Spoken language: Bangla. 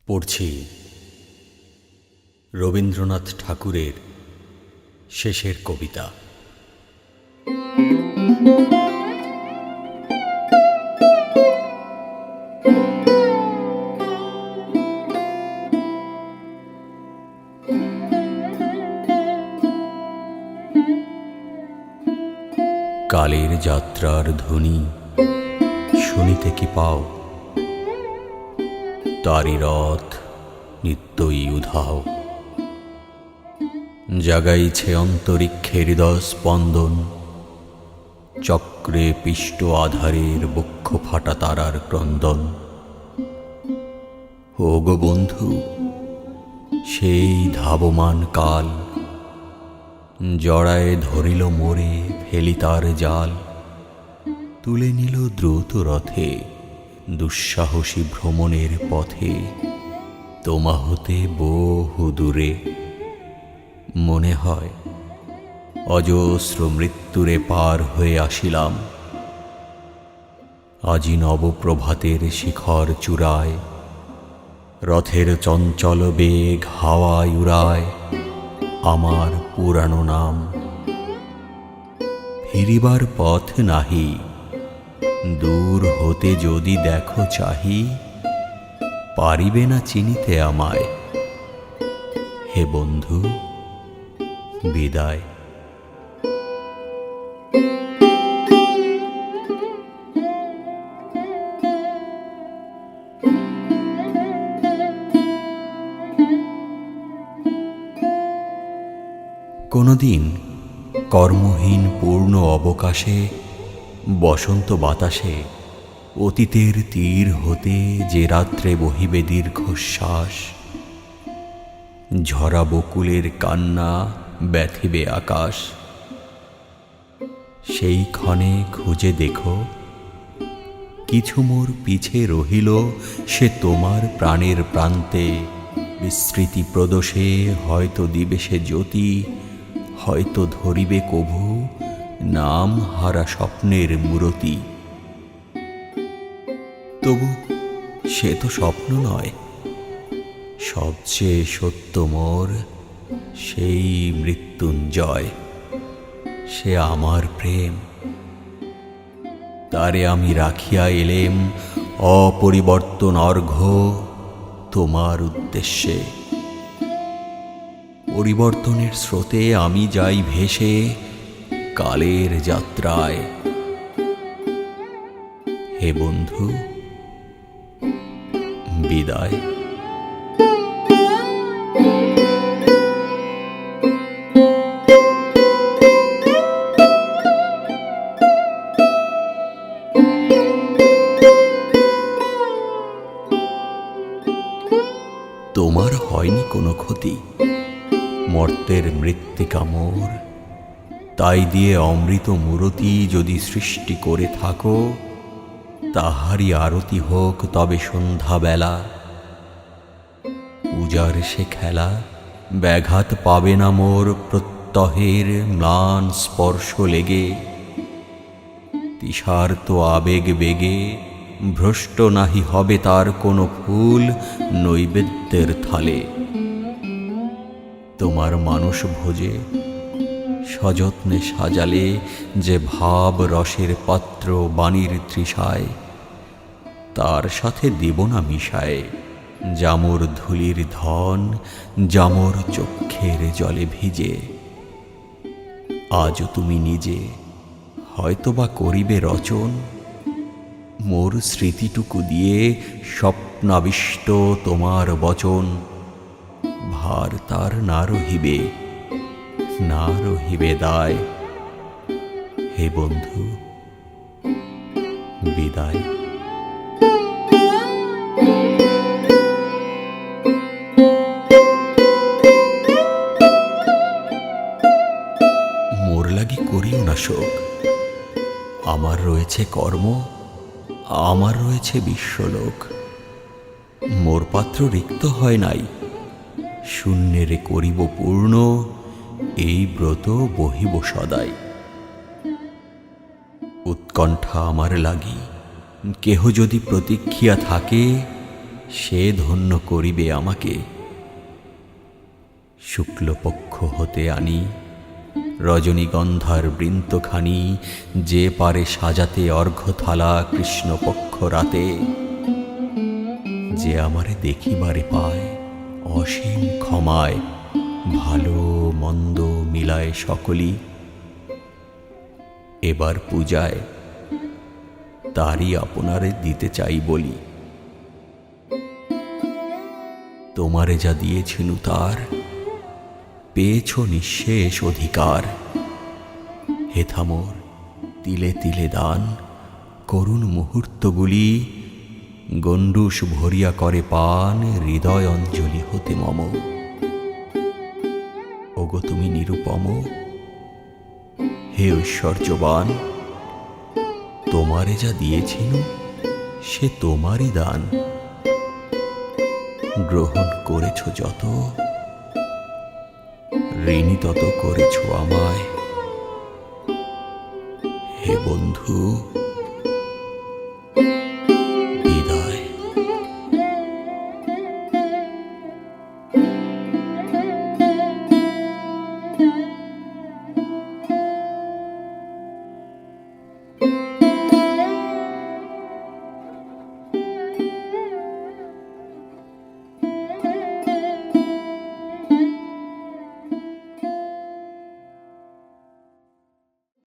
পড়ছি রবীন্দ্রনাথ ঠাকুরের শেষের কবিতা। কালের যাত্রার ধ্বনি শুনিতে কি পাও? তারি রথ নিত্যই উধাও, জাগাইছে অন্তরিক্ষে হৃদয় স্পন্দন। চক্রে পিষ্ট আধারের বক্ষ ফাটা তারার ক্রন্দন। ও গো বন্ধু, সেই ধাবমান কাল জড়ায় ধরিল মোরে, ফেলি তার জাল। তুলে নিল দ্রুত রথে দুঃসাহসী ভ্রমণের পথে, তোমা হতে বহু দূরে। মনে হয় অজস্র মৃত্যুরে পার হয়ে আসিলাম। আজি নবপ্রভাতের শিখর চূড়ায়, রথের চঞ্চল বেগ হাওয়ায় উড়ায় আমার পুরানো নাম। ফিরিবার পথ নাহি, দূর হতে যদি দেখো চাহি, পারিবে না চিনিতে আমায়। হে বন্ধু, বিদায়। কোনদিন কর্মহীন পূর্ণ অবকাশে, বসন্ত বাতাসে অতীতের তীর হতে যে রাত্রে বহিবে দীর্ঘশ্বাস, ঝরা বকুলের কান্না ব্যথিবে আকাশ। সেই ক্ষণে খুঁজে দেখো, কিছু মোর পিছে রহিল সে তোমার প্রাণের প্রান্তে। বিস্মৃতি প্রদোষে হয়তো দিবে সে জ্যোতি, হয়তো ধরিবে কভু নাম হারা স্বপ্নের মূরতি। তবু সে তো স্বপ্ন নয়, সবচেয়ে সত্য মোর সেই মৃত্যুঞ্জয়। সে আমার প্রেম, তারে আমি রাখিয়া এলেম অপরিবর্তন অর্ঘ্য তোমার উদ্দেশ্যে। পরিবর্তনের স্রোতে আমি যাই ভেসে কালের যাত্রায়। হে বন্ধু, বিদায়। তোমার হয়নি কোনো ক্ষতি, মর্তের মৃত্তিকা মোর। তাই দিয়ে অমৃত মূরতি যদি সৃষ্টি করে থাকো, তাহারই আরতি হোক তবে সন্ধ্যাবেলা। পূজার সে খেলা ব্যাঘাত পাবে না মোর প্রত্যহের ম্লান স্পর্শ লেগে। তিসার্ত আবেগ বেগে ভ্রষ্ট নাহি হবে তার কোনো ফুল নৈবেদ্যের থালে। তোমার মানস ভোজে সযত্নে সাজালে যে ভাব রসের পাত্র বাণীর তৃষায়, তার সাথে দেব না মিশায় জামর ধুলির ধন, জামর চক্ষের জলে ভিজে। আজও তুমি নিজে হয়তোবা করিবে রচন, মোর স্মৃতিটুকু দিয়ে স্বপ্নাবিষ্ট তোমার বচন। ভার তার না রহিবে, না রহিবে দায়। হে বন্ধু, বিদায়। মোর লাগি করিও না শোক, আমার রয়েছে কর্ম, আমার রয়েছে বিশ্বলোক। মোর পাত্র রিক্ত হয় নাই, শূন্যেরে করিব পূর্ণ, এই ব্রত বহিব সদাই। উৎকণ্ঠা আমার লাগি কেহ যদি প্রতীক্ষিয়া থাকে, সে ধন্য করিবে আমাকে। শুক্লপক্ষ হতে আনি রজনীগন্ধার বৃন্তখানি, যে পারে সাজাতে অর্ঘ্যথালা কৃষ্ণপক্ষ রাতে। যে আমারে দেখিবারে পায় অসীম ক্ষমায়, ভালো মন্দ মিলায় সকলি। এবার পূজায় তারই আপনারে দিতে চাই বলি। তোমারে যা দিয়েছিনু তার, পেয়েছ নিঃশেষ অধিকার। হেথা মোর তিলে তিলে দান, করুণ মুহূর্তগুলি গণ্ডূষ ভরিয়া করে পান, হৃদয় অঞ্জলি হতে মম। ওগো তুমি নিরুপম, হে ঐশ্বর্যবান, তোমারে যা দিয়েছিনু সে তোমারই দান। গ্রহণ করেছ যত, ঋণী তত করেছ আমায়। হে বন্ধু,